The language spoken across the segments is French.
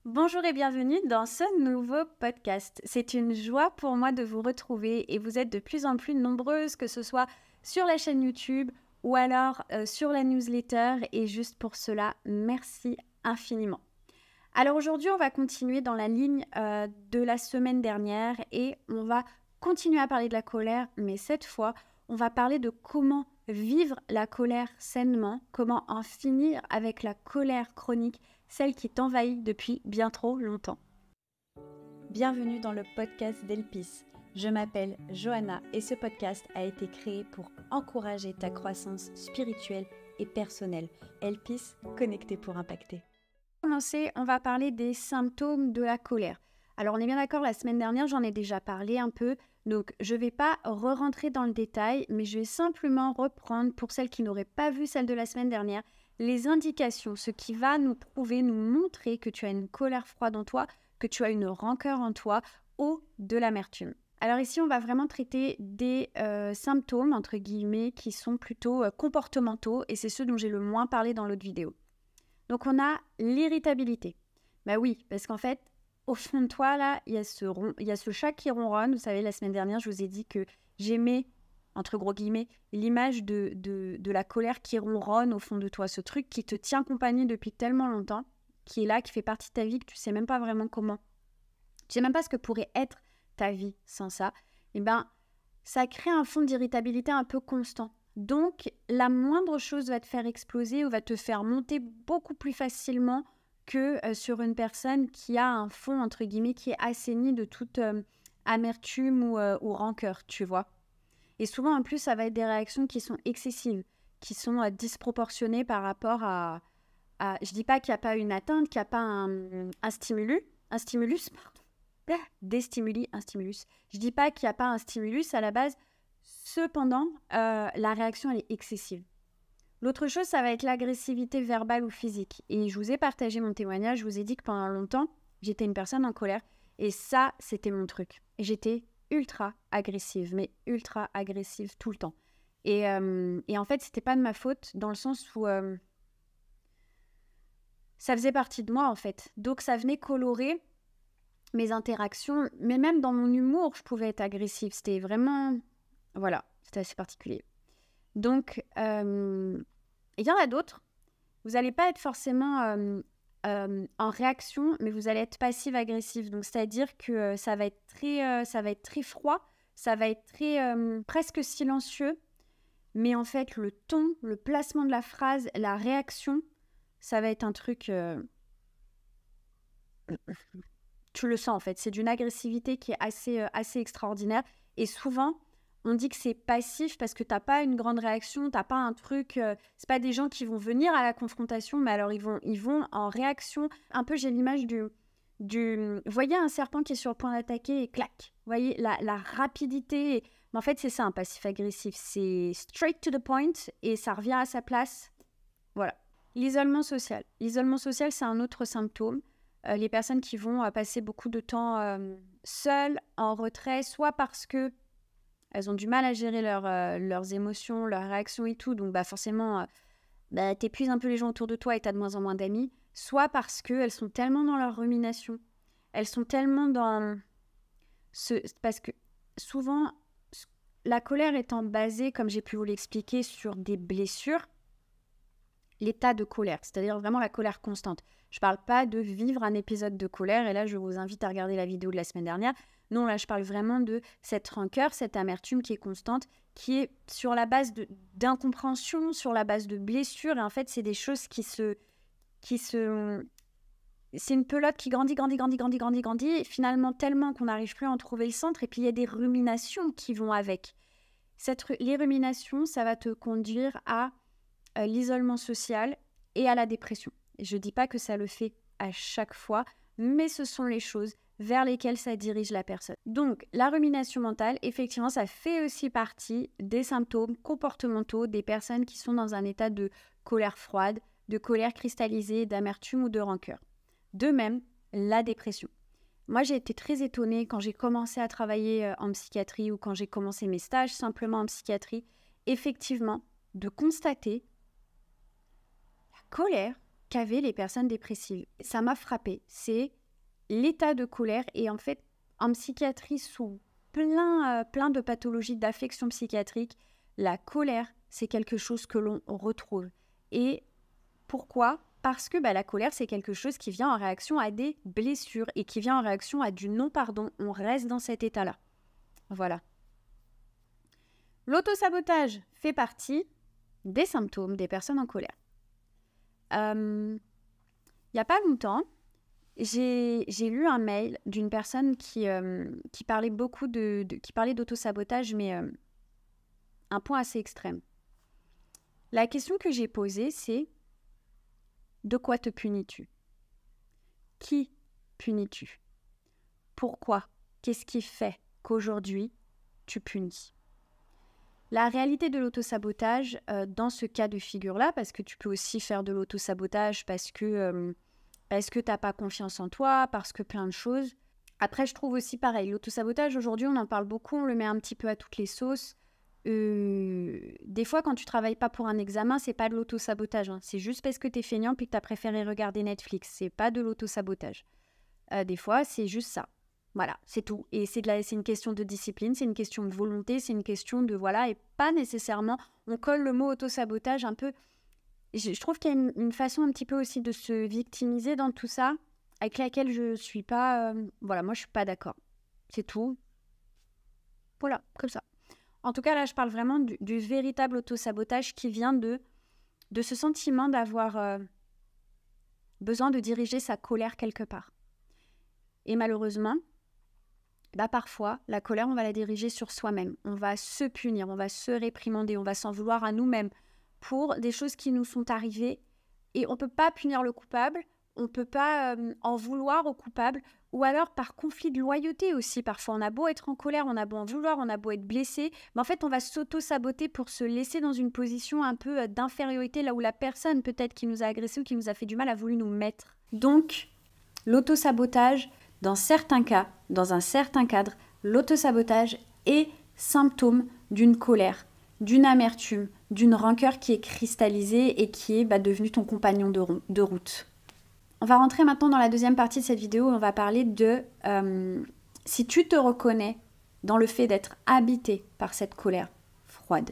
Bonjour et bienvenue dans ce nouveau podcast. C'est une joie pour moi de vous retrouver et vous êtes de plus en plus nombreuses, que ce soit sur la chaîne YouTube ou alors sur la newsletter. Et juste pour cela, merci infiniment. Alors aujourd'hui, on va continuer dans la ligne de la semaine dernière et on va continuer à parler de la colère, mais cette fois, on va parler de comment vivre la colère sainement, comment en finir avec la colère chronique, celle qui t'envahit depuis bien trop longtemps. Bienvenue dans le podcast d'Elpis. Je m'appelle Johanna et ce podcast a été créé pour encourager ta croissance spirituelle et personnelle. Elpis, connecté pour impacter. Pour commencer, on va parler des symptômes de la colère. Alors on est bien d'accord, la semaine dernière, j'en ai déjà parlé un peu, donc je ne vais pas re-rentrer dans le détail, mais je vais simplement reprendre, pour celles qui n'auraient pas vu celle de la semaine dernière, les indications, ce qui va nous prouver, nous montrer que tu as une colère froide en toi, que tu as une rancœur en toi ou de l'amertume. Alors ici, on va vraiment traiter des symptômes, entre guillemets, qui sont plutôt comportementaux, et c'est ceux dont j'ai le moins parlé dans l'autre vidéo. Donc on a l'irritabilité. Bah oui, parce qu'en fait, au fond de toi, là, il y a ce chat qui ronronne. Vous savez, la semaine dernière, je vous ai dit que j'aimais, entre gros guillemets, l'image de la colère qui ronronne au fond de toi. Ce truc qui te tient compagnie depuis tellement longtemps, qui est là, qui fait partie de ta vie, que tu sais même pas vraiment comment. Tu sais même pas ce que pourrait être ta vie sans ça. Eh bien, ça crée un fond d'irritabilité un peu constant. Donc, la moindre chose va te faire exploser ou va te faire monter beaucoup plus facilement que sur une personne qui a un fond, entre guillemets, qui est assaini de toute amertume ou rancœur, tu vois. Et souvent, en plus, ça va être des réactions qui sont excessives, qui sont disproportionnées par rapport à... Je dis pas qu'il n'y a pas une atteinte, qu'il n'y a pas un stimulus, pardon. Des stimuli, un stimulus. Je dis pas qu'il n'y a pas un stimulus à la base, cependant, la réaction, elle est excessive. L'autre chose, ça va être l'agressivité verbale ou physique. Et je vous ai partagé mon témoignage, je vous ai dit que pendant longtemps, j'étais une personne en colère. Et ça, c'était mon truc. Et j'étais ultra agressive, mais ultra agressive tout le temps. Et en fait, c'était pas de ma faute, dans le sens où ça faisait partie de moi, en fait. Donc, ça venait colorer mes interactions, mais même dans mon humour, je pouvais être agressive. C'était vraiment... Voilà, c'était assez particulier. Donc, il y en a d'autres. Vous n'allez pas être forcément en réaction, mais vous allez être passive-agressive. Donc, c'est-à-dire que ça va être très froid, ça va être très presque silencieux, mais en fait, le ton, le placement de la phrase, la réaction, ça va être un truc... tu le sens, en fait. C'est d'une agressivité qui est assez extraordinaire. Et souvent... On dit que c'est passif parce que t'as pas une grande réaction, t'as pas un truc... c'est pas des gens qui vont venir à la confrontation, mais alors ils vont en réaction. Un peu, j'ai l'image du... Vous voyez un serpent qui est sur le point d'attaquer et clac. Vous voyez la rapidité. Mais en fait, c'est ça, un passif agressif. C'est straight to the point et ça revient à sa place. Voilà. L'isolement social. L'isolement social, c'est un autre symptôme. Les personnes qui vont passer beaucoup de temps seules, en retrait, soit parce que elles ont du mal à gérer leurs émotions, leurs réactions et tout. Donc, forcément, t'épuises un peu les gens autour de toi et t'as de moins en moins d'amis. Soit parce qu'elles sont tellement dans leur rumination. Elles sont tellement dans... Parce que souvent, la colère étant basée, comme j'ai pu vous l'expliquer, sur des blessures, l'état de colère, c'est-à-dire vraiment la colère constante. Je ne parle pas de vivre un épisode de colère, et là, je vous invite à regarder la vidéo de la semaine dernière. Non, là, je parle vraiment de cette rancœur, cette amertume qui est constante, qui est sur la base d'incompréhension, sur la base de blessures. Et en fait, c'est des choses qui se... C'est une pelote qui grandit, et finalement tellement qu'on n'arrive plus à en trouver le centre. Et puis, il y a des ruminations qui vont avec. Les ruminations, ça va te conduire à l'isolement social et à la dépression. Je ne dis pas que ça le fait à chaque fois, mais ce sont les choses vers lesquelles ça dirige la personne. Donc, la rumination mentale, effectivement, ça fait aussi partie des symptômes comportementaux des personnes qui sont dans un état de colère froide, de colère cristallisée, d'amertume ou de rancœur. De même, la dépression. Moi, j'ai été très étonnée quand j'ai commencé à travailler en psychiatrie ou quand j'ai commencé mes stages simplement en psychiatrie, effectivement, de constater la colère qu'avaient les personnes dépressives. Ça m'a frappée. C'est l'état de colère. Et en fait, en psychiatrie, sous plein de pathologies d'affection psychiatrique, la colère, c'est quelque chose que l'on retrouve. Et pourquoi ? Parce que la colère, c'est quelque chose qui vient en réaction à des blessures et qui vient en réaction à du non-pardon. On reste dans cet état-là. Voilà. L'autosabotage fait partie des symptômes des personnes en colère. Il n'y a pas longtemps, j'ai lu un mail d'une personne qui parlait beaucoup qui parlait d'autosabotage, mais un point assez extrême. La question que j'ai posée, c'est: de quoi te punis-tu? Qui punis-tu? Pourquoi? Qu'est-ce qui fait qu'aujourd'hui, tu punis? La réalité de l'autosabotage, dans ce cas de figure-là, parce que tu peux aussi faire de l'autosabotage parce que tu n'as pas confiance en toi, parce que plein de choses. Après, je trouve aussi pareil, l'autosabotage, aujourd'hui, on en parle beaucoup, on le met un petit peu à toutes les sauces. Des fois, quand tu travailles pas pour un examen, c'est pas de l'autosabotage, hein. C'est juste parce que tu es feignant puis que tu as préféré regarder Netflix. C'est pas de l'autosabotage. Des fois, c'est juste ça. Voilà, c'est tout. Et c'est une question de discipline, c'est une question de volonté, c'est une question de voilà, et pas nécessairement, on colle le mot autosabotage un peu. Je trouve qu'il y a une façon un petit peu aussi de se victimiser dans tout ça, avec laquelle je suis pas, voilà, moi je suis pas d'accord. C'est tout. Voilà, comme ça. En tout cas, là, je parle vraiment du véritable autosabotage qui vient de ce sentiment d'avoir besoin de diriger sa colère quelque part. Et malheureusement, parfois, la colère, on va la diriger sur soi-même. On va se punir, on va se réprimander, on va s'en vouloir à nous-mêmes pour des choses qui nous sont arrivées. Et on ne peut pas punir le coupable, on ne peut pas en vouloir au coupable, ou alors par conflit de loyauté aussi. Parfois, on a beau être en colère, on a beau en vouloir, on a beau être blessé, mais en fait, on va s'auto-saboter pour se laisser dans une position un peu d'infériorité, là où la personne peut-être qui nous a agressé ou qui nous a fait du mal a voulu nous mettre. Donc, l'auto-sabotage, dans certains cas, dans un certain cadre, l'autosabotage est symptôme d'une colère, d'une amertume, d'une rancœur qui est cristallisée et qui est devenue ton compagnon de route. On va rentrer maintenant dans la deuxième partie de cette vidéo où on va parler de si tu te reconnais dans le fait d'être habité par cette colère froide.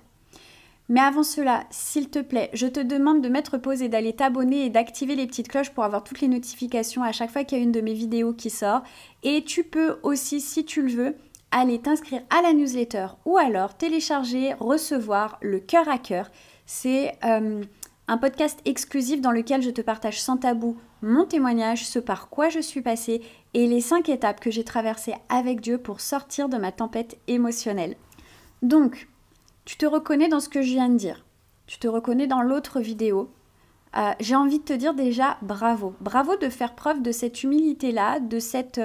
Mais avant cela, s'il te plaît, je te demande de mettre pause et d'aller t'abonner et d'activer les petites cloches pour avoir toutes les notifications à chaque fois qu'il y a une de mes vidéos qui sort. Et tu peux aussi, si tu le veux, aller t'inscrire à la newsletter ou alors télécharger, recevoir le cœur à cœur. C'est un podcast exclusif dans lequel je te partage sans tabou mon témoignage, ce par quoi je suis passée et les 5 étapes que j'ai traversées avec Dieu pour sortir de ma tempête émotionnelle. Donc, tu te reconnais dans ce que je viens de dire. Tu te reconnais dans l'autre vidéo. J'ai envie de te dire déjà bravo. Bravo de faire preuve de cette humilité-là, de cette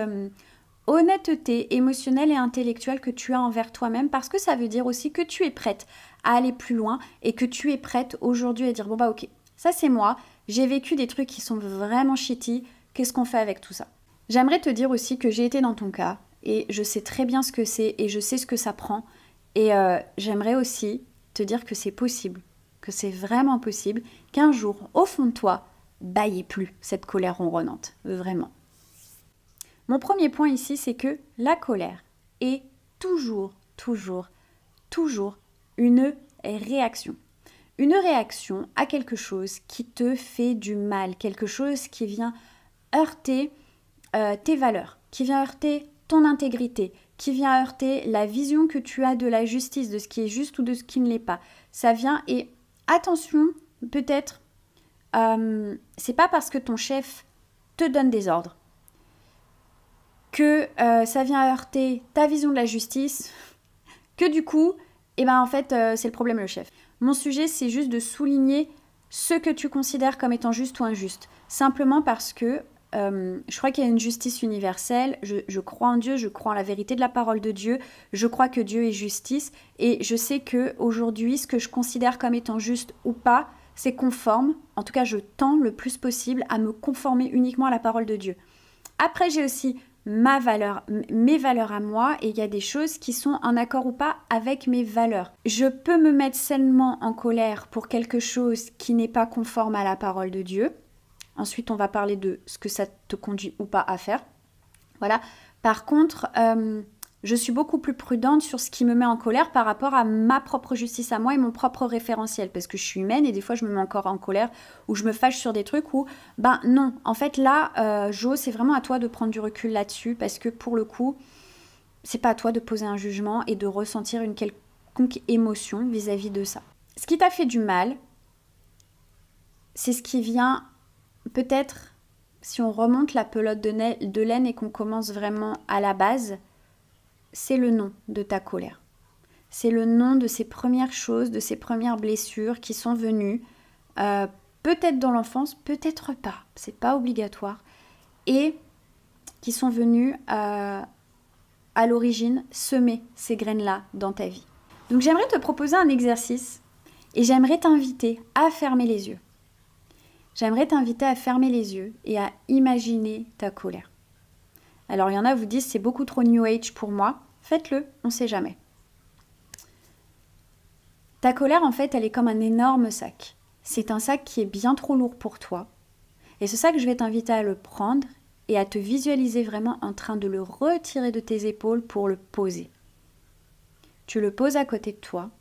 honnêteté émotionnelle et intellectuelle que tu as envers toi-même, parce que ça veut dire aussi que tu es prête à aller plus loin et que tu es prête aujourd'hui à dire bon ok, ça c'est moi, j'ai vécu des trucs qui sont vraiment shitty, qu'est-ce qu'on fait avec tout ça? J'aimerais te dire aussi que j'ai été dans ton cas et je sais très bien ce que c'est et je sais ce que ça prend. Et j'aimerais aussi te dire que c'est possible, que c'est vraiment possible, qu'un jour, au fond de toi, il n'y ait plus cette colère ronronnante, vraiment. Mon premier point ici, c'est que la colère est toujours une réaction. Une réaction à quelque chose qui te fait du mal, quelque chose qui vient heurter tes valeurs, qui vient heurter ton intégrité, qui vient heurter la vision que tu as de la justice, de ce qui est juste ou de ce qui ne l'est pas. Ça vient et attention, peut-être, c'est pas parce que ton chef te donne des ordres que ça vient heurter ta vision de la justice, que du coup, en fait, c'est le problème le chef. Mon sujet, c'est juste de souligner ce que tu considères comme étant juste ou injuste. Simplement parce que je crois qu'il y a une justice universelle, je crois en Dieu, je crois en la vérité de la parole de Dieu, je crois que Dieu est justice et je sais qu'aujourd'hui, ce que je considère comme étant juste ou pas, c'est conforme, en tout cas je tends le plus possible à me conformer uniquement à la parole de Dieu. Après j'ai aussi mes valeurs à moi et il y a des choses qui sont en accord ou pas avec mes valeurs. Je peux me mettre sainement en colère pour quelque chose qui n'est pas conforme à la parole de Dieu. Ensuite, on va parler de ce que ça te conduit ou pas à faire. Voilà. Par contre, je suis beaucoup plus prudente sur ce qui me met en colère par rapport à ma propre justice à moi et mon propre référentiel. Parce que je suis humaine et des fois, je me mets encore en colère ou je me fâche sur des trucs où, ben non. En fait, là, Jo, c'est vraiment à toi de prendre du recul là-dessus parce que pour le coup, c'est pas à toi de poser un jugement et de ressentir une quelconque émotion vis-à-vis de ça. Ce qui t'a fait du mal, c'est ce qui vient peut-être, si on remonte la pelote de laine et qu'on commence vraiment à la base, c'est le nom de ta colère. C'est le nom de ces premières choses, de ces premières blessures qui sont venues, peut-être dans l'enfance, peut-être pas, c'est pas obligatoire, et qui sont venues à l'origine semer ces graines-là dans ta vie. Donc j'aimerais te proposer un exercice et j'aimerais t'inviter à fermer les yeux. J'aimerais t'inviter à fermer les yeux et à imaginer ta colère. Alors, il y en a qui vous disent, c'est beaucoup trop New Age pour moi. Faites-le, on ne sait jamais. Ta colère, en fait, elle est comme un énorme sac. C'est un sac qui est bien trop lourd pour toi. Et ce sac, je vais t'inviter à le prendre et à te visualiser vraiment en train de le retirer de tes épaules pour le poser. Tu le poses à côté de toi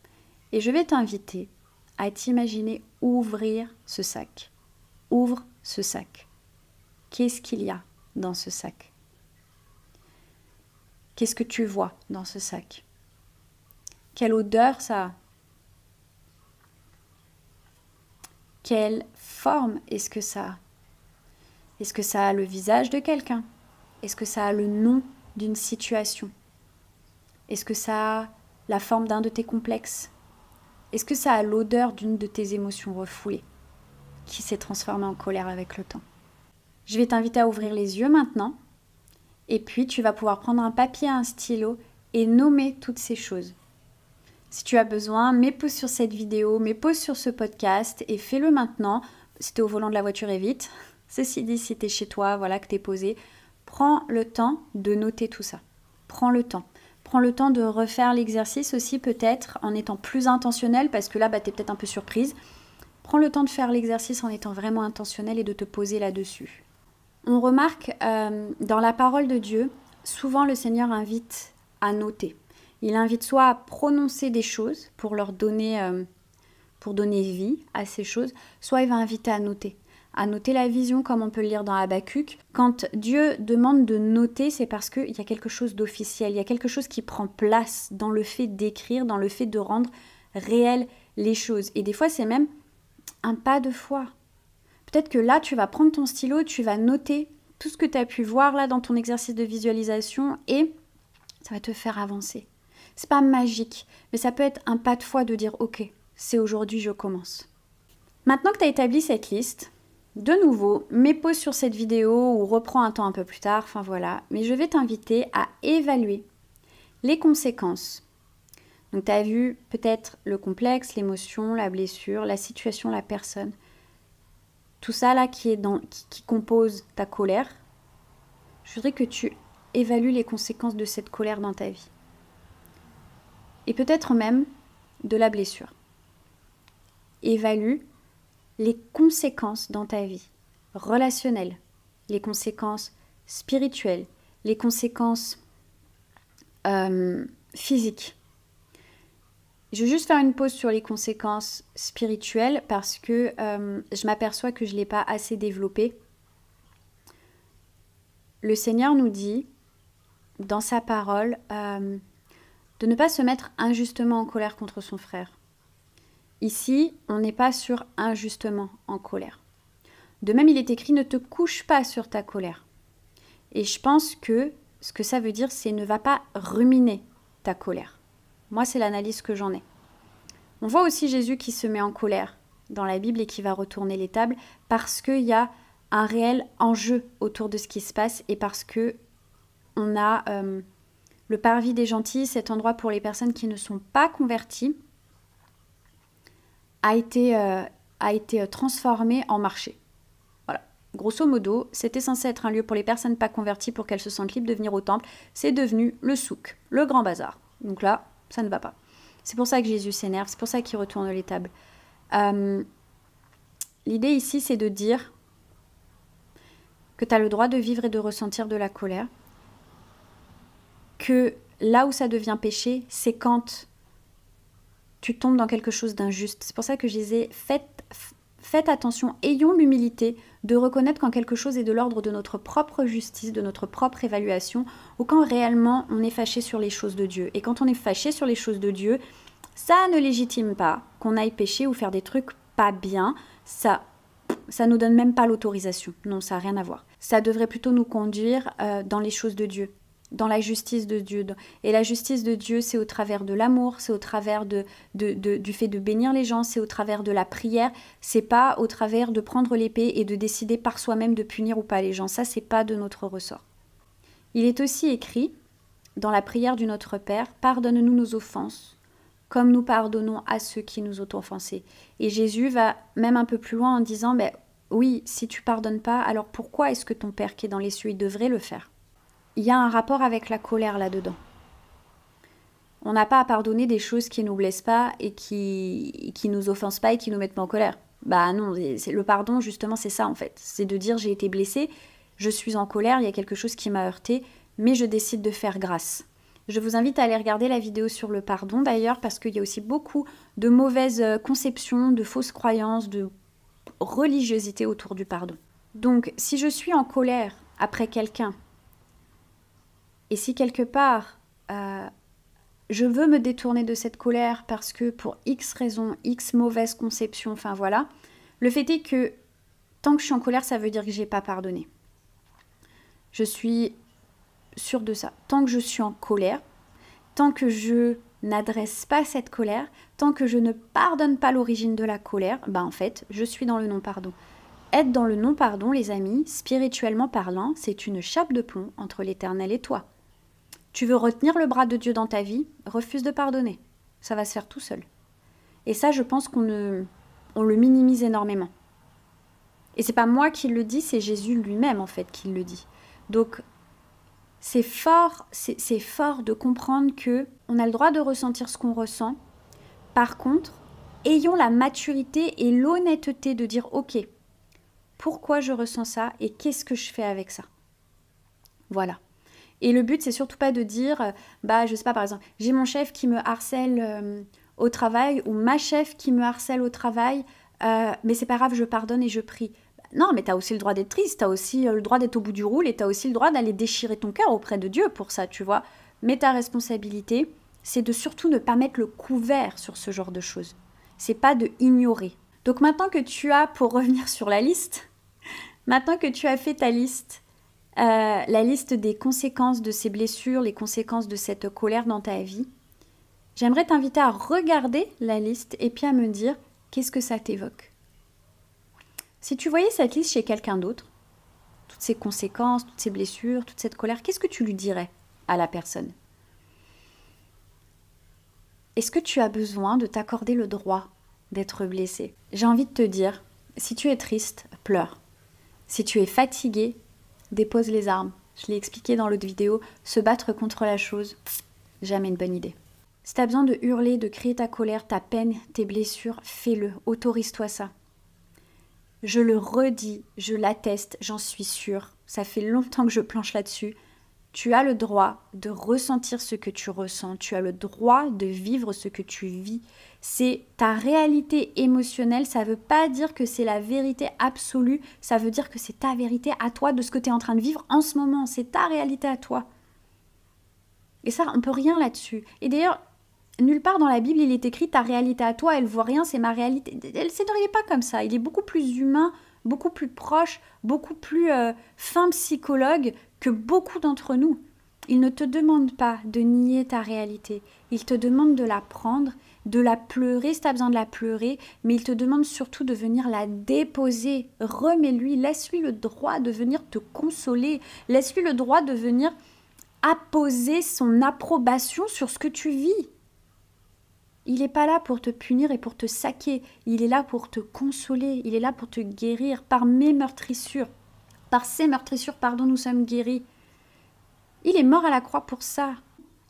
et je vais t'inviter à t'imaginer ouvrir ce sac. Ouvre ce sac. Qu'est-ce qu'il y a dans ce sac? Qu'est-ce que tu vois dans ce sac? Quelle odeur ça a? Quelle forme est-ce que ça a? Est-ce que ça a le visage de quelqu'un? Est-ce que ça a le nom d'une situation? Est-ce que ça a la forme d'un de tes complexes? Est-ce que ça a l'odeur d'une de tes émotions refoulées qui s'est transformée en colère avec le temps? Je vais t'inviter à ouvrir les yeux maintenant et puis tu vas pouvoir prendre un papier et un stylo et nommer toutes ces choses. Si tu as besoin, mets pause sur cette vidéo, mets pause sur ce podcast et fais-le maintenant. Si tu es au volant de la voiture, évite. Ceci dit, si tu es chez toi, voilà, que tu es posé, prends le temps de noter tout ça. Prends le temps. Prends le temps de refaire l'exercice aussi peut-être en étant plus intentionnel parce que là, tu es peut-être un peu surprise. Prends le temps de faire l'exercice en étant vraiment intentionnel et de te poser là-dessus. On remarque dans la parole de Dieu, souvent le Seigneur invite à noter. Il invite soit à prononcer des choses pour donner vie à ces choses, soit il va inviter à noter la vision comme on peut le lire dans Habakkuk. Quand Dieu demande de noter, c'est parce qu'il y a quelque chose d'officiel, il y a quelque chose qui prend place dans le fait d'écrire, dans le fait de rendre réelles les choses. Et des fois, c'est même un pas de foi. Peut-être que là, tu vas prendre ton stylo, tu vas noter tout ce que tu as pu voir là dans ton exercice de visualisation et ça va te faire avancer. C'est pas magique, mais ça peut être un pas de foi de dire « Ok, c'est aujourd'hui, je commence ». Maintenant que tu as établi cette liste, de nouveau, mets pause sur cette vidéo ou reprends un temps un peu plus tard, enfin voilà. Mais je vais t'inviter à évaluer les conséquences. Donc tu as vu peut-être le complexe, l'émotion, la blessure, la situation, la personne. Tout ça là qui compose ta colère. Je voudrais que tu évalues les conséquences de cette colère dans ta vie. Et peut-être même de la blessure. Évalue les conséquences dans ta vie relationnelles, les conséquences spirituelles, les conséquences physiques. Je vais juste faire une pause sur les conséquences spirituelles parce que je m'aperçois que je ne l'ai pas assez développé. Le Seigneur nous dit, dans sa parole, de ne pas se mettre injustement en colère contre son frère. Ici, on n'est pas sur injustement en colère. De même, il est écrit « Ne te couche pas sur ta colère ». Et je pense que ce que ça veut dire, c'est « Ne va pas ruminer ta colère ». Moi, c'est l'analyse que j'en ai. On voit aussi Jésus qui se met en colère dans la Bible et qui va retourner les tables parce qu'il y a un réel enjeu autour de ce qui se passe et parce que on a le parvis des gentils, cet endroit pour les personnes qui ne sont pas converties, a été transformé en marché. Voilà. Grosso modo, c'était censé être un lieu pour les personnes pas converties pour qu'elles se sentent libres de venir au temple. C'est devenu le souk, le grand bazar. Donc là, ça ne va pas. C'est pour ça que Jésus s'énerve, c'est pour ça qu'il retourne les tables. L'idée ici, c'est de dire, que tu as le droit de vivre et de ressentir de la colère, que là où ça devient péché, c'est quand tu tombes dans quelque chose d'injuste. C'est pour ça que je disais, faites attention, ayons l'humilité de reconnaître quand quelque chose est de l'ordre de notre propre justice, de notre propre évaluation, ou quand réellement on est fâché sur les choses de Dieu. Et quand on est fâché sur les choses de Dieu, ça ne légitime pas qu'on aille pécher ou faire des trucs pas bien. Ça nous donne même pas l'autorisation. Non, ça n'a rien à voir. Ça devrait plutôt nous conduire dans les choses de Dieu, dans la justice de Dieu. Et la justice de Dieu, c'est au travers de l'amour, c'est au travers du fait de bénir les gens, c'est au travers de la prière, c'est pas au travers de prendre l'épée et de décider par soi-même de punir ou pas les gens. Ça, c'est pas de notre ressort. Il est aussi écrit, dans la prière du Notre Père, « Pardonne-nous nos offenses, comme nous pardonnons à ceux qui nous ont offensés. » Et Jésus va même un peu plus loin en disant, ben, oui, si tu pardonnes pas, alors pourquoi est-ce que ton Père qui est dans les cieux, il devrait le faire? Il y a un rapport avec la colère là-dedans. On n'a pas à pardonner des choses qui ne nous blessent pas et qui nous offensent pas et qui nous mettent pas en colère. Bah non, le pardon, justement, c'est ça en fait. C'est de dire, j'ai été blessé, je suis en colère, il y a quelque chose qui m'a heurté, mais je décide de faire grâce. Je vous invite à aller regarder la vidéo sur le pardon d'ailleurs, parce qu'il y a aussi beaucoup de mauvaises conceptions, de fausses croyances, de religiosité autour du pardon. Donc, si je suis en colère après quelqu'un, et si quelque part, je veux me détourner de cette colère parce que pour X raisons, X mauvaises conceptions, enfin voilà, le fait est que tant que je suis en colère, ça veut dire que je n'ai pas pardonné. Je suis sûre de ça. Tant que je suis en colère, tant que je n'adresse pas cette colère, tant que je ne pardonne pas l'origine de la colère, ben en fait, je suis dans le non-pardon. Être dans le non-pardon, les amis, spirituellement parlant, c'est une chape de plomb entre l'Éternel et toi. Tu veux retenir le bras de Dieu dans ta vie, refuse de pardonner. Ça va se faire tout seul. Et ça, je pense qu'on le minimise énormément. Et c'est pas moi qui le dis, c'est Jésus lui-même en fait qui le dit. Donc c'est fort de comprendre que on a le droit de ressentir ce qu'on ressent. Par contre, ayons la maturité et l'honnêteté de dire ok, pourquoi je ressens ça et qu'est-ce que je fais avec ça. Voilà. Et le but, c'est surtout pas de dire, je sais pas, par exemple, j'ai mon chef qui me harcèle au travail ou ma chef qui me harcèle au travail, mais c'est pas grave, je pardonne et je prie. Non, mais tu as aussi le droit d'être triste, tu as aussi le droit d'être au bout du roule et tu as aussi le droit d'aller déchirer ton cœur auprès de Dieu pour ça, tu vois. Mais ta responsabilité, c'est de surtout ne pas mettre le couvert sur ce genre de choses. C'est pas de ignorer. Donc maintenant que tu as, pour revenir sur la liste, maintenant que tu as fait ta liste, la liste des conséquences de ces blessures, les conséquences de cette colère dans ta vie, j'aimerais t'inviter à regarder la liste et puis à me dire qu'est-ce que ça t'évoque. Si tu voyais cette liste chez quelqu'un d'autre, toutes ces conséquences, toutes ces blessures, toute cette colère, qu'est-ce que tu lui dirais à la personne? Est-ce que tu as besoin de t'accorder le droit d'être blessé? J'ai envie de te dire, si tu es triste, pleure. Si tu es fatigué, dépose les armes. Je l'ai expliqué dans l'autre vidéo, se battre contre la chose, jamais une bonne idée. Si tu as besoin de hurler, de crier ta colère, ta peine, tes blessures, fais-le, autorise-toi ça. Je le redis, je l'atteste, j'en suis sûre. Ça fait longtemps que je planche là-dessus. Tu as le droit de ressentir ce que tu ressens. Tu as le droit de vivre ce que tu vis. C'est ta réalité émotionnelle. Ça ne veut pas dire que c'est la vérité absolue. Ça veut dire que c'est ta vérité à toi de ce que tu es en train de vivre en ce moment. C'est ta réalité à toi. Et ça, on ne peut rien là-dessus. Et d'ailleurs, nulle part dans la Bible, il est écrit ta réalité à toi, elle voit rien, c'est ma réalité. Il n'est pas comme ça. Il est beaucoup plus humain, beaucoup plus proche, beaucoup plus fin psychologue que beaucoup d'entre nous. Il ne te demande pas de nier ta réalité. Il te demande de la prendre, de la pleurer si tu as besoin de la pleurer, mais il te demande surtout de venir la déposer. Remets-lui, laisse-lui le droit de venir te consoler. Laisse-lui le droit de venir apposer son approbation sur ce que tu vis. Il n'est pas là pour te punir et pour te saquer. Il est là pour te consoler. Il est là pour te guérir. Par mes meurtrissures, par ces meurtrissures, nous sommes guéris. Il est mort à la croix pour ça.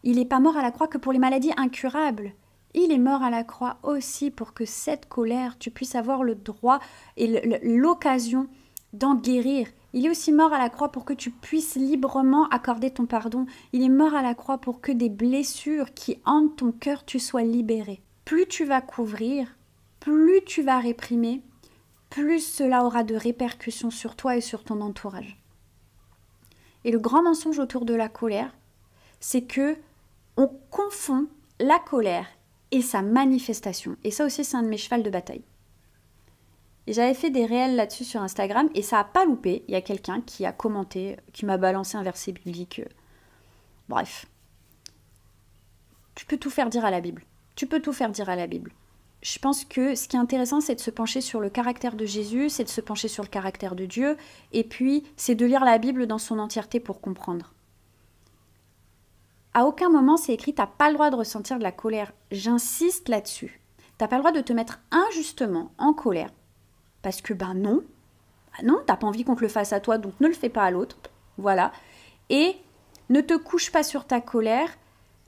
Il n'est pas mort à la croix que pour les maladies incurables. Il est mort à la croix aussi pour que cette colère, tu puisses avoir le droit et l'occasion d'en guérir. Il est aussi mort à la croix pour que tu puisses librement accorder ton pardon. Il est mort à la croix pour que des blessures qui hantent ton cœur, tu sois libéré. Plus tu vas couvrir, plus tu vas réprimer, plus cela aura de répercussions sur toi et sur ton entourage. Et le grand mensonge autour de la colère, c'est que on confond la colère et sa manifestation. Et ça aussi, c'est un de mes chevals de bataille. Et j'avais fait des réels là-dessus sur Instagram et ça n'a pas loupé. Il y a quelqu'un qui a commenté, qui m'a balancé un verset biblique. Bref. Tu peux tout faire dire à la Bible. Tu peux tout faire dire à la Bible. Je pense que ce qui est intéressant, c'est de se pencher sur le caractère de Jésus, c'est de se pencher sur le caractère de Dieu, et puis c'est de lire la Bible dans son entièreté pour comprendre. À aucun moment, c'est écrit, t'as pas le droit de ressentir de la colère. J'insiste là-dessus. T'as pas le droit de te mettre injustement en colère. Parce que non, t'as pas envie qu'on te le fasse à toi, donc ne le fais pas à l'autre. Voilà. Et ne te couche pas sur ta colère.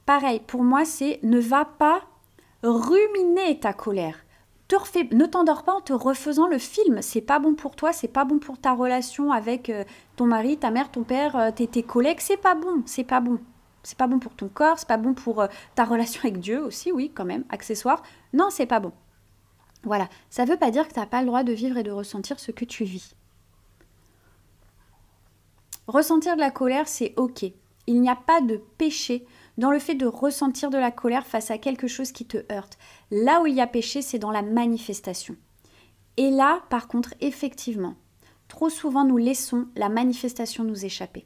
Pareil, pour moi, c'est ne va pas ruminer ta colère. Ne t'endors pas en te refaisant le film. C'est pas bon pour toi, c'est pas bon pour ta relation avec ton mari, ta mère, ton père, tes collègues. C'est pas bon, c'est pas bon. C'est pas bon pour ton corps, c'est pas bon pour ta relation avec Dieu aussi, oui, quand même, accessoire. Non, c'est pas bon. Voilà, ça veut pas dire que tu n'as pas le droit de vivre et de ressentir ce que tu vis. Ressentir de la colère, c'est ok. Il n'y a pas de péché dans le fait de ressentir de la colère face à quelque chose qui te heurte. Là où il y a péché, c'est dans la manifestation. Et là, par contre, effectivement, trop souvent, nous laissons la manifestation nous échapper.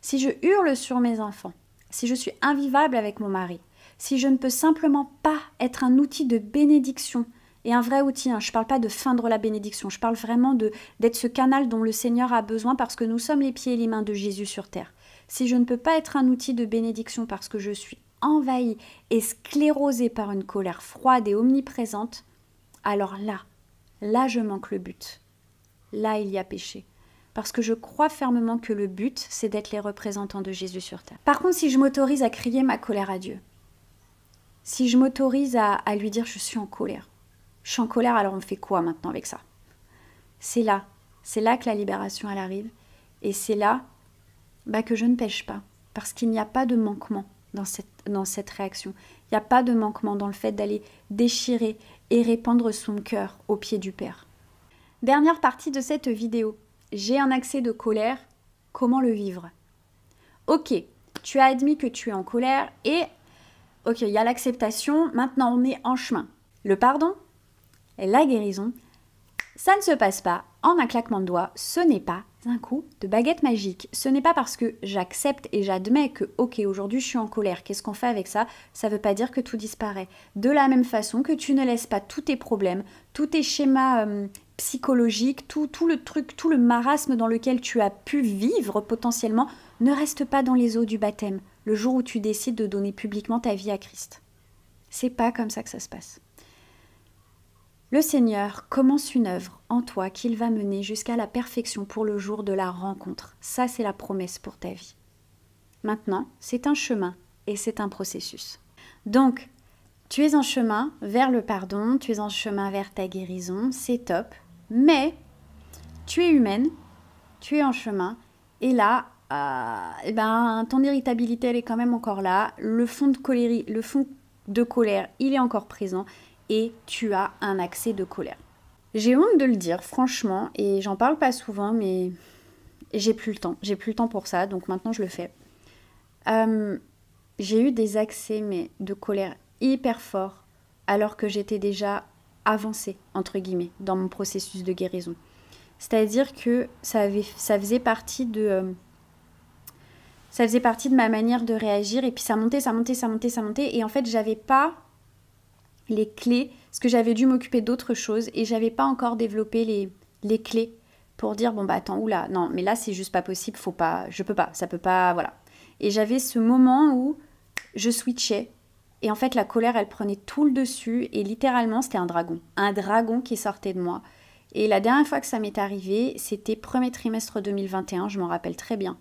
Si je hurle sur mes enfants, si je suis invivable avec mon mari, si je ne peux simplement pas être un outil de bénédiction, et un vrai outil, je ne parle pas de feindre la bénédiction, je parle vraiment d'être ce canal dont le Seigneur a besoin parce que nous sommes les pieds et les mains de Jésus sur terre. Si je ne peux pas être un outil de bénédiction parce que je suis envahie et sclérosée par une colère froide et omniprésente, alors là je manque le but. Là il y a péché. Parce que je crois fermement que le but, c'est d'être les représentants de Jésus sur terre. Par contre, si je m'autorise à crier ma colère à Dieu, si je m'autorise à lui dire je suis en colère, alors on fait quoi maintenant avec ça? C'est là que la libération elle arrive et c'est là que je ne pêche pas parce qu'il n'y a pas de manquement dans cette réaction. Il n'y a pas de manquement dans le fait d'aller déchirer et répandre son cœur au pied du Père. Dernière partie de cette vidéo. J'ai un accès de colère, comment le vivre? Ok, tu as admis que tu es en colère et ok, il y a l'acceptation, maintenant on est en chemin. Le pardon, la guérison, ça ne se passe pas en un claquement de doigts, ce n'est pas un coup de baguette magique. Ce n'est pas parce que j'accepte et j'admets que ok, aujourd'hui je suis en colère, qu'est-ce qu'on fait avec ça? Ça ne veut pas dire que tout disparaît. De la même façon que tu ne laisses pas tous tes problèmes, tous tes schémas psychologique, tout le marasme dans lequel tu as pu vivre potentiellement ne reste pas dans les eaux du baptême le jour où tu décides de donner publiquement ta vie à Christ. C'est pas comme ça que ça se passe. Le Seigneur commence une œuvre en toi qu'il va mener jusqu'à la perfection pour le jour de la rencontre. Ça, c'est la promesse pour ta vie. Maintenant, c'est un chemin et c'est un processus. Donc, tu es en chemin vers le pardon, tu es en chemin vers ta guérison, c'est top. Mais tu es humaine, tu es en chemin, et là, ton irritabilité, elle est quand même encore là. Le fond de colère, il est encore présent, et tu as un accès de colère. J'ai honte de le dire, franchement, et j'en parle pas souvent, mais j'ai plus le temps. J'ai plus le temps pour ça, donc maintenant je le fais. J'ai eu des accès de colère hyper forts, alors que j'étais déjà avancée, entre guillemets, dans mon processus de guérison. C'est-à-dire que ça faisait partie de ma manière de réagir, et puis ça montait, et en fait, j'avais pas les clés, parce que j'avais dû m'occuper d'autres choses, et j'avais pas encore développé les clés pour dire, attends, oula, non, mais là, c'est juste pas possible, je peux pas, ça peut pas, voilà. Et j'avais ce moment où je switchais, et en fait, la colère, elle prenait tout le dessus. Et littéralement, c'était un dragon qui sortait de moi. Et la dernière fois que ça m'est arrivé, c'était premier trimestre 2021, je m'en rappelle très bien.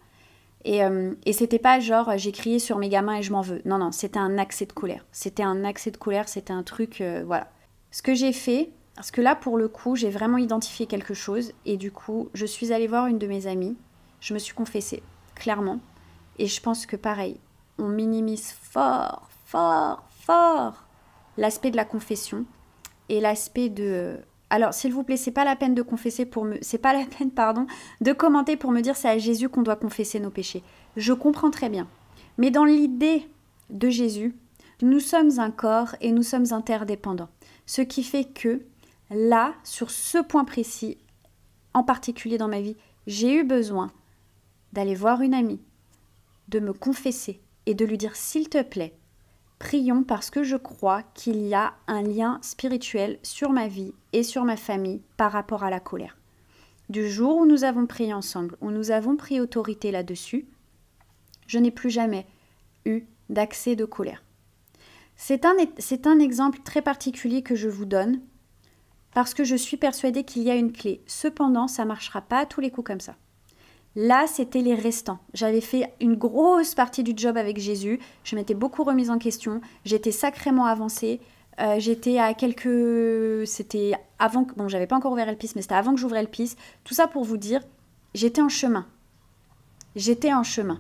Et c'était pas genre, j'ai crié sur mes gamins et je m'en veux. Non, c'était un accès de colère. C'était un accès de colère, c'était un truc, voilà. Ce que j'ai fait, Parce que là, pour le coup, j'ai vraiment identifié quelque chose. Et du coup, je suis allée voir une de mes amies. Je me suis confessée, clairement. Et je pense que pareil, on minimise fort, fort, fort l'aspect de la confession et l'aspect de... Alors, s'il vous plaît, c'est pas la peine de confesser pour me... C'est pas la peine, pardon, de commenter pour me dire c'est à Jésus qu'on doit confesser nos péchés. Je comprends très bien. Mais dans l'idée de Jésus, nous sommes un corps et nous sommes interdépendants. Ce qui fait que, là, sur ce point précis, en particulier dans ma vie, j'ai eu besoin d'aller voir une amie, de me confesser et de lui dire s'il te plaît, prions parce que je crois qu'il y a un lien spirituel sur ma vie et sur ma famille par rapport à la colère. Du jour où nous avons prié ensemble, où nous avons pris autorité là-dessus, je n'ai plus jamais eu d'accès de colère. C'est un exemple très particulier que je vous donne parce que je suis persuadée qu'il y a une clé. Cependant, ça ne marchera pas à tous les coups comme ça. Là, c'était les restants. J'avais fait une grosse partie du job avec Jésus. Je m'étais beaucoup remise en question. J'étais sacrément avancée. J'étais à quelques... C'était avant que... Bon, j'avais pas encore ouvert Elpis, mais c'était avant que j'ouvrais Elpis. Tout ça pour vous dire, j'étais en chemin. J'étais en chemin.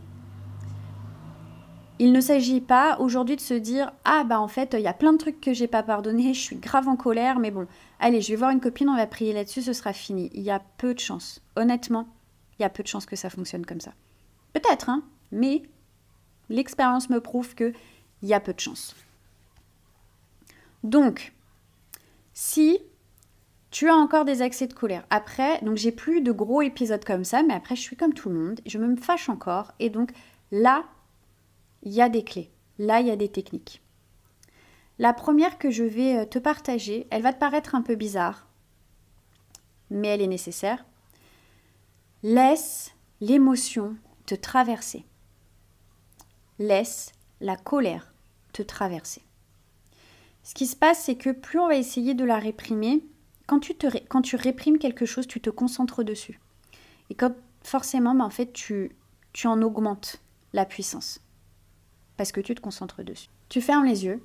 Il ne s'agit pas aujourd'hui de se dire « Ah, bah en fait, il y a plein de trucs que j'ai pas pardonné, je suis grave en colère, mais bon, allez, je vais voir une copine, on va prier là-dessus, ce sera fini. » Il y a peu de chance. Honnêtement, il y a peu de chances que ça fonctionne comme ça. Peut-être, hein, mais l'expérience me prouve qu'il y a peu de chances. Donc, si tu as encore des accès de colère, après, donc j'ai plus de gros épisodes comme ça, mais après je suis comme tout le monde, je me fâche encore, et donc là, il y a des clés, là il y a des techniques. La première que je vais te partager, elle va te paraître un peu bizarre, mais elle est nécessaire. Laisse l'émotion te traverser. Laisse la colère te traverser. Ce qui se passe, c'est que plus on va essayer de la réprimer, quand tu réprimes quelque chose, tu te concentres dessus. Et comme forcément, en fait, tu en augmentes la puissance. Parce que tu te concentres dessus. Tu fermes les yeux,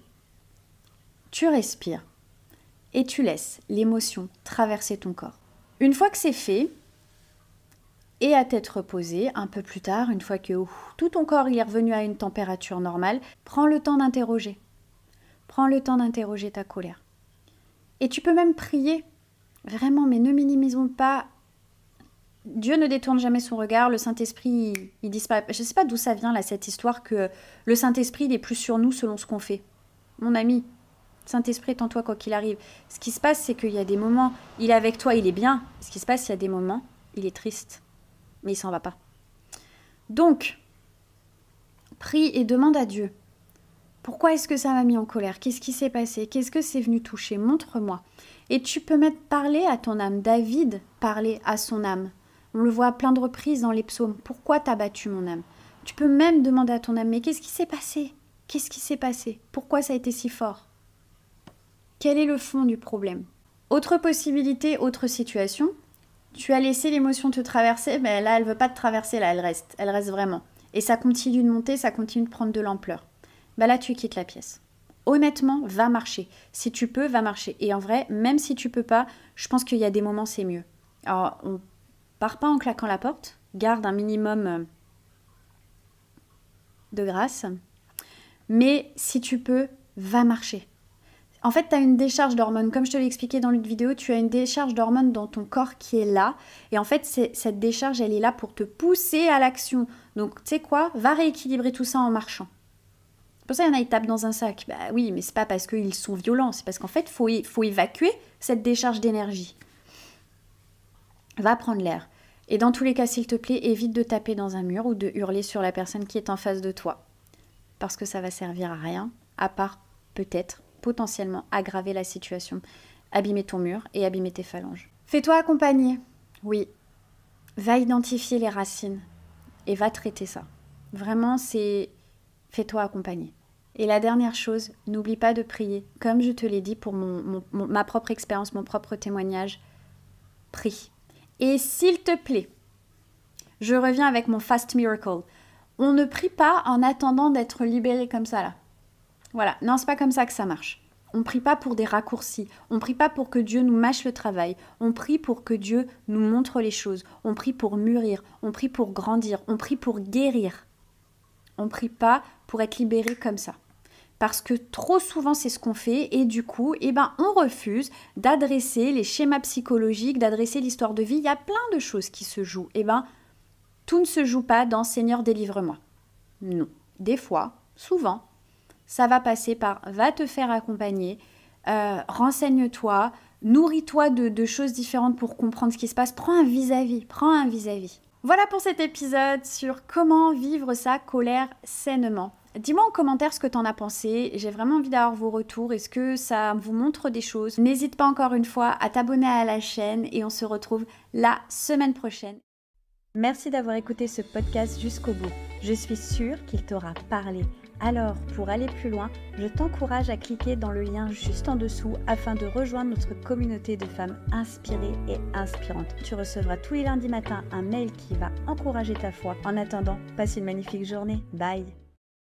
tu respires et tu laisses l'émotion traverser ton corps. Une fois que c'est fait, et à tête reposée, un peu plus tard, une fois que tout ton corps il est revenu à une température normale, prends le temps d'interroger. Prends le temps d'interroger ta colère. Et tu peux même prier. Vraiment, mais ne minimisons pas. Dieu ne détourne jamais son regard. Le Saint-Esprit, il disparaît. Je ne sais pas d'où ça vient, là, cette histoire que le Saint-Esprit, il est plus sur nous selon ce qu'on fait. Mon ami, Saint-Esprit est en toi quoi qu'il arrive. Ce qui se passe, c'est qu'il y a des moments, il est avec toi, il est bien. Ce qui se passe, il y a des moments, il est triste. Mais il s'en va pas. Donc, prie et demande à Dieu. Pourquoi est-ce que ça m'a mis en colère? Qu'est-ce qui s'est passé? Qu'est-ce que c'est venu toucher? Montre-moi. Et tu peux même parler à ton âme. David parlait à son âme. On le voit à plein de reprises dans les psaumes. Pourquoi t'as battu mon âme? Tu peux même demander à ton âme, mais qu'est-ce qui s'est passé? Qu'est-ce qui s'est passé? Pourquoi ça a été si fort? Quel est le fond du problème? Autre possibilité, autre situation. Tu as laissé l'émotion te traverser, mais là, elle ne veut pas te traverser, là, elle reste vraiment. Et ça continue de monter, ça continue de prendre de l'ampleur. Bah là, tu quittes la pièce. Honnêtement, va marcher. Si tu peux, va marcher. Et en vrai, même si tu peux pas, je pense qu'il y a des moments, c'est mieux. Alors, on part pas en claquant la porte, garde un minimum de grâce. Mais si tu peux, va marcher. En fait, tu as une décharge d'hormones. Comme je te l'ai expliqué dans l'autre vidéo, tu as une décharge d'hormones dans ton corps qui est là. Et en fait, cette décharge, elle est là pour te pousser à l'action. Donc, tu sais quoi? Va rééquilibrer tout ça en marchant. Pour ça, il y en a, ils tapent dans un sac. Bah oui, mais c'est pas parce qu'ils sont violents. C'est parce qu'en fait, il faut évacuer cette décharge d'énergie. Va prendre l'air. Et dans tous les cas, s'il te plaît, évite de taper dans un mur ou de hurler sur la personne qui est en face de toi. Parce que ça va servir à rien, à part peut-être potentiellement aggraver la situation, abîmer ton mur et abîmer tes phalanges. Fais-toi accompagner, oui. Va identifier les racines et va traiter ça. Vraiment, c'est fais-toi accompagner. Et la dernière chose, n'oublie pas de prier. Comme je te l'ai dit pour ma propre expérience, mon propre témoignage, prie. Et s'il te plaît, je reviens avec mon Fast Miracle. On ne prie pas en attendant d'être libéré comme ça là. Voilà, non, c'est pas comme ça que ça marche. On prie pas pour des raccourcis. On prie pas pour que Dieu nous mâche le travail. On prie pour que Dieu nous montre les choses. On prie pour mûrir. On prie pour grandir. On prie pour guérir. On prie pas pour être libéré comme ça. Parce que trop souvent, c'est ce qu'on fait et du coup, on refuse d'adresser les schémas psychologiques, d'adresser l'histoire de vie. Il y a plein de choses qui se jouent. Tout ne se joue pas dans Seigneur, délivre-moi. Non. Des fois, souvent, ça va passer par va te faire accompagner, renseigne-toi, nourris-toi de choses différentes pour comprendre ce qui se passe. Prends un vis-à-vis. Voilà pour cet épisode sur comment vivre sa colère sainement. Dis-moi en commentaire ce que tu en as pensé, j'ai vraiment envie d'avoir vos retours, est-ce que ça vous montre des choses? N'hésite pas encore une fois à t'abonner à la chaîne et on se retrouve la semaine prochaine. Merci d'avoir écouté ce podcast jusqu'au bout, je suis sûre qu'il t'aura parlé. Alors, pour aller plus loin, je t'encourage à cliquer dans le lien juste en dessous afin de rejoindre notre communauté de femmes inspirées et inspirantes. Tu recevras tous les lundis matins un mail qui va encourager ta foi. En attendant, passe une magnifique journée. Bye!